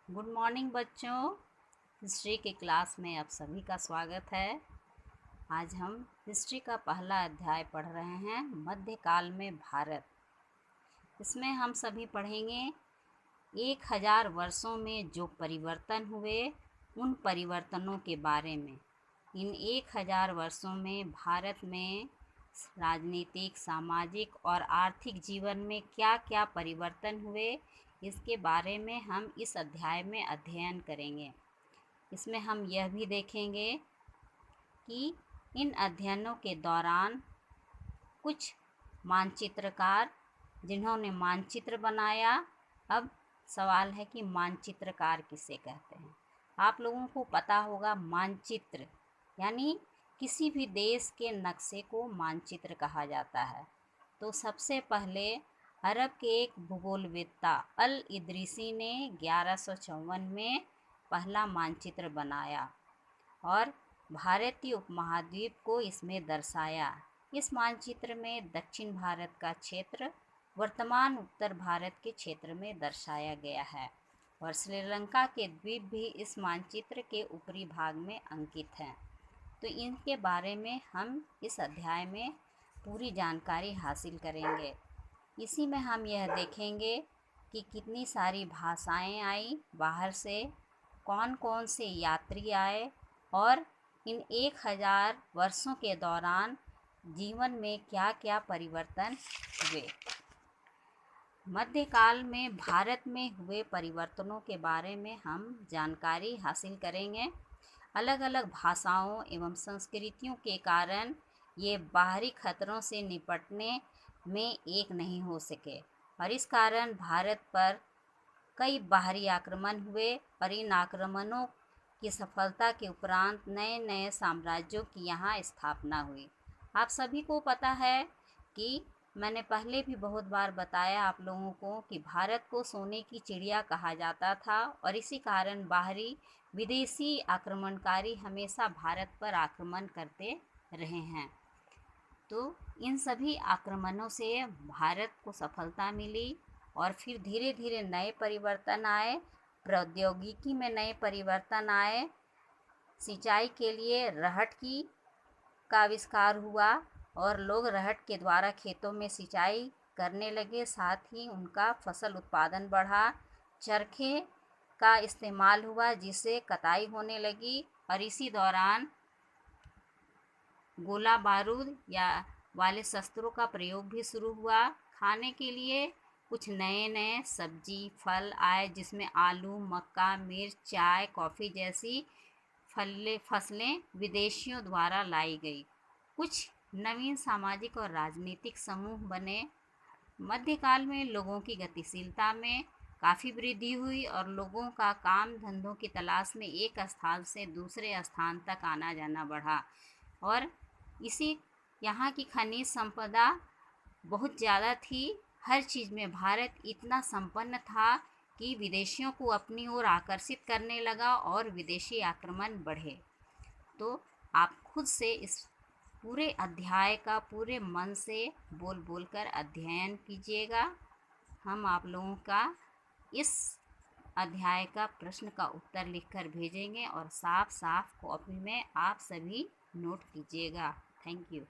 Good morning बच्चों। History के class में आप सभी का स्वागत है। आज हम हिस्ट्री का पहला अध्याय पढ़ रहे हैं, मध्यकाल में भारत। इसमें हम सभी पढ़ेंगे 1000 वर्षों में जो परिवर्तन हुए, उन परिवर्तनों के बारे में। इन 1000 वर्षों में भारत में राजनीतिक, सामाजिक और आर्थिक जीवन में क्या क्या परिवर्तन हुए, इसके बारे में हम इस अध्याय में अध्ययन करेंगे। इसमें हम यह भी देखेंगे कि इन अध्ययनों के दौरान कुछ मानचित्रकार जिन्होंने मानचित्र बनाया। अब सवाल है कि मानचित्रकार किसे कहते हैं। आप लोगों को पता होगा, मानचित्र यानी किसी भी देश के नक्शे को मानचित्र कहा जाता है। तो सबसे पहले अरब के एक भूगोलवेत्ता अल इदरीसी ने 1154 में पहला मानचित्र बनाया और भारतीय उपमहाद्वीप को इसमें दर्शाया। इस मानचित्र में दक्षिण भारत का क्षेत्र वर्तमान उत्तर भारत के क्षेत्र में दर्शाया गया है और श्रीलंका के द्वीप भी इस मानचित्र के ऊपरी भाग में अंकित हैं। तो इनके बारे में हम इस अध्याय में पूरी जानकारी हासिल करेंगे। इसी में हम यह देखेंगे कि कितनी सारी भाषाएं आई बाहर से, कौन कौन से यात्री आए और इन 1000 वर्षों के दौरान जीवन में क्या क्या परिवर्तन हुए। मध्यकाल में भारत में हुए परिवर्तनों के बारे में हम जानकारी हासिल करेंगे। अलग अलग भाषाओं एवं संस्कृतियों के कारण ये बाहरी खतरों से निपटने में एक नहीं हो सके और इस कारण भारत पर कई बाहरी आक्रमण हुए और इन आक्रमणों की सफलता के उपरांत नए नए साम्राज्यों की यहाँ स्थापना हुई। आप सभी को पता है कि मैंने पहले भी बहुत बार बताया आप लोगों को कि भारत को सोने की चिड़िया कहा जाता था और इसी कारण बाहरी विदेशी आक्रमणकारी हमेशा भारत पर आक्रमण करते रहे हैं। तो इन सभी आक्रमणों से भारत को सफलता मिली और फिर धीरे धीरे नए परिवर्तन आए, प्रौद्योगिकी में नए परिवर्तन आए। सिंचाई के लिए रहट का आविष्कार हुआ और लोग रहट के द्वारा खेतों में सिंचाई करने लगे, साथ ही उनका फसल उत्पादन बढ़ा। चरखे का इस्तेमाल हुआ जिससे कताई होने लगी और इसी दौरान गोला बारूद या वाले शस्त्रों का प्रयोग भी शुरू हुआ। खाने के लिए कुछ नए नए सब्जी फल आए जिसमें आलू, मक्का, मिर्च, चाय, कॉफ़ी जैसी फसलें विदेशियों द्वारा लाई गई। कुछ नवीन सामाजिक और राजनीतिक समूह बने। मध्यकाल में लोगों की गतिशीलता में काफ़ी वृद्धि हुई और लोगों का काम धंधों की तलाश में एक स्थान से दूसरे स्थान तक आना जाना बढ़ा और इसी यहाँ की खनिज संपदा बहुत ज़्यादा थी। हर चीज़ में भारत इतना संपन्न था कि विदेशियों को अपनी ओर आकर्षित करने लगा और विदेशी आक्रमण बढ़े। तो आप खुद से इस पूरे अध्याय का पूरे मन से बोल बोल कर अध्ययन कीजिएगा। हम आप लोगों का इस अध्याय का प्रश्न का उत्तर लिखकर भेजेंगे और साफ साफ कॉपी में आप सभी नोट कीजिएगा। Thank you.